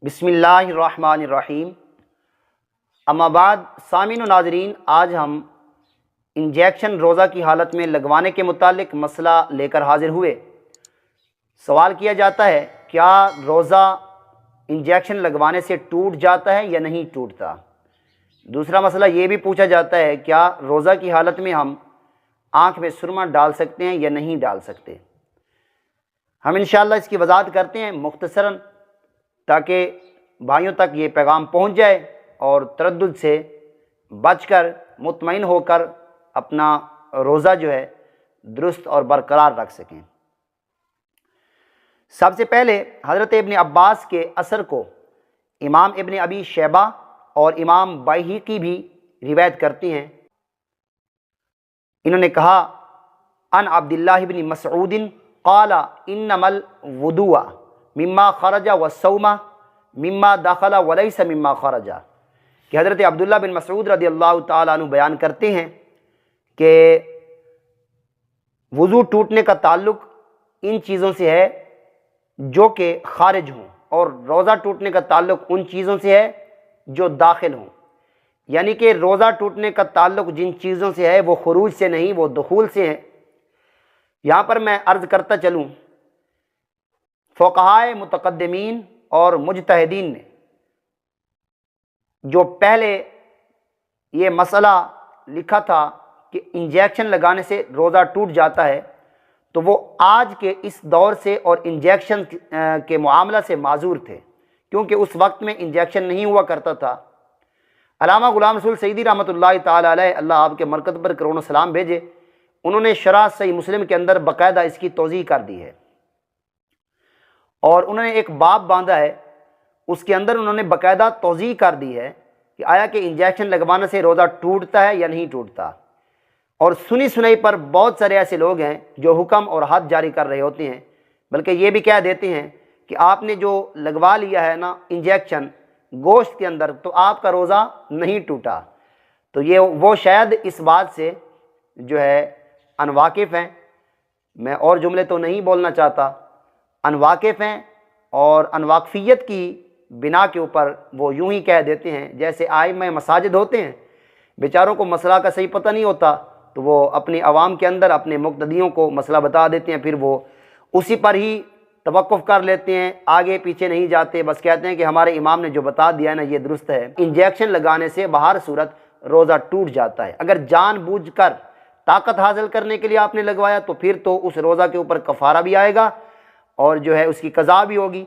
बिस्मिल्लाहिर्रहमानिर्रहीम। अम्मा बाद सामीन व नाज़रीन, आज हम इंजेक्शन रोज़ा की हालत में लगवाने के मुतालिक मसला लेकर हाज़िर हुए। सवाल किया जाता है, क्या रोज़ा इंजेक्शन लगवाने से टूट जाता है या नहीं टूटता। दूसरा मसला ये भी पूछा जाता है, क्या रोज़ा की हालत में हम आँख में सुरमा डाल सकते हैं या नहीं डाल सकते। हम इंशाअल्लाह इसकी वजाहत करते हैं मुख्तसरन, ताकि भाइयों तक ये पैगाम पहुंच जाए और तरद्दुद से बचकर मुतमईन होकर अपना रोज़ा जो है दुरुस्त और बरकरार रख सकें। सबसे पहले हज़रत इब्न अब्बास के असर को इमाम इब्न अबी शैबा और इमाम बैहक़ी भी रिवायत करती हैं। इन्होंने कहा, अन अब्दुल्लाह इब्न मसऊदिन क़ाला इन्नमल वुदुआ मिम्मा खरजा व सौमा मिम्मा दाखला वलैस मिम्मा खरजा, कि हज़रत अब्दुल्लाह बिन मसऊद रज़ियल्लाहु ताला अन्हु बयान करते हैं कि वज़ू टूटने का ताल्लुक़ इन चीज़ों से है जो कि खारिज हों, और रोज़ा टूटने का ताल्लुक़ उन चीज़ों से है जो दाखिल हों। यानी कि रोज़ा टूटने का ताल्लुक़ जिन चीज़ों से है वो खुरूज से नहीं, वो दुखूल से है। यहाँ पर मैं अर्ज़ करता चलूँ, फ़ुक़हाए मुतक़द्दिमीन और मुजतहिदीन ने जो पहले ये मसला लिखा था कि इंजेक्शन लगाने से रोज़ा टूट जाता है, तो वो आज के इस दौर से और इंजेक्शन के मामला से माजूर थे, क्योंकि उस वक्त में इंजेक्शन नहीं हुआ करता था। अल्लामा ग़ुलाम रसूल सईदी रहमतुल्लाहि ताला अलैह, अल्लाह आपके मरकज़ पर करोड़ों सलाम भेजे, उन्होंने शरह सही मुस्लिम के अंदर बाकायदा इसकी तौज़ीह कर दी है और उन्होंने एक बाब बांधा है, उसके अंदर उन्होंने बाकायदा तौज़ीह कर दी है कि आया कि इंजेक्शन लगवाने से रोज़ा टूटता है या नहीं टूटता। और सुनी सुनाई पर बहुत सारे ऐसे लोग हैं जो हुक्म और हद जारी कर रहे होते हैं, बल्कि ये भी कह देते हैं कि आपने जो लगवा लिया है ना इंजेक्शन गोश्त के अंदर, तो आपका रोज़ा नहीं टूटा। तो ये वो शायद इस बात से जो है अनवाकिफ़ हैं। मैं और जुमले तो नहीं बोलना चाहता, अनवाकिफ़ हैं और अनवाकफ़ियत की बिना के ऊपर वो यूं ही कह देते हैं जैसे आइम्मा मसाजिद होते हैं, बेचारों को मसला का सही पता नहीं होता, तो वो अपनी आवाम के अंदर अपने मुक़्तदियों को मसला बता देते हैं, फिर वो उसी पर ही तवक्कुफ़ कर लेते हैं, आगे पीछे नहीं जाते, बस कहते हैं कि हमारे इमाम ने जो बता दिया है ना ये दुरुस्त है। इंजेक्शन लगाने से बहर सूरत रोज़ा टूट जाता है। अगर जानबूझकर ताकत हासिल करने के लिए आपने लगवाया तो फिर तो उस रोज़ा के ऊपर कफ़ारा भी आएगा और जो है उसकी कज़ा भी होगी।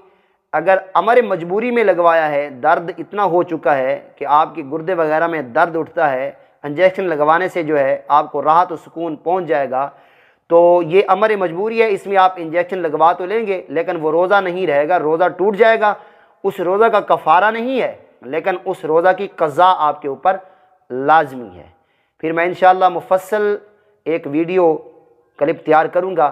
अगर अमर मजबूरी में लगवाया है, दर्द इतना हो चुका है कि आपके गुर्दे वगैरह में दर्द उठता है, इंजेक्शन लगवाने से जो है आपको राहत और सुकून पहुंच जाएगा, तो ये अमर मजबूरी है, इसमें आप इंजेक्शन लगवा तो लेंगे लेकिन वो रोज़ा नहीं रहेगा, रोज़ा टूट जाएगा। उस रोज़ा का कफ़ारा नहीं है, लेकिन उस रोज़ा की कज़ा आपके ऊपर लाजमी है। फिर मैं इंशाअल्लाह मुफस्सल एक वीडियो क्लिप तैयार करूँगा,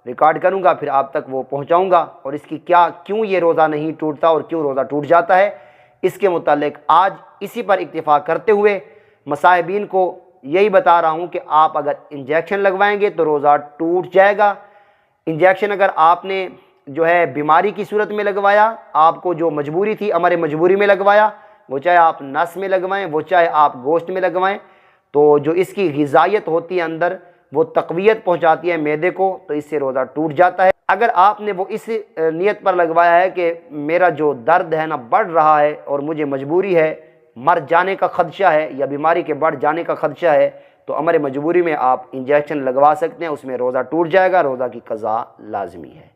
रिकॉर्ड करूँगा, फिर आप तक वो पहुँचाऊँगा और इसकी क्यों ये रोज़ा नहीं टूटता और क्यों रोज़ा टूट जाता है, इसके मुतालिक आज इसी पर इक्तिफ़ा करते हुए मसाहिबीन को यही बता रहा हूँ कि आप अगर इंजेक्शन लगवाएंगे तो रोज़ा टूट जाएगा। इंजेक्शन अगर आपने जो है बीमारी की सूरत में लगवाया, आपको जो मजबूरी थी अमर मजबूरी में लगवाया, वो चाहे आप नस में लगवाएं, वो चाहे आप गोश्त में लगवाएं, तो जो इसकी ग़िज़ायत होती है अंदर वो तक़वियत पहुँचाती है मैदे को, तो इससे रोज़ा टूट जाता है। अगर आपने वो इस नीयत पर लगवाया है कि मेरा जो दर्द है ना बढ़ रहा है और मुझे मजबूरी है, मर जाने का ख़दशा है या बीमारी के बढ़ जाने का ख़दशा है, तो अमर मजबूरी में आप इंजेक्शन लगवा सकते हैं, उसमें रोज़ा टूट जाएगा, रोज़ा की कज़ा लाजमी है।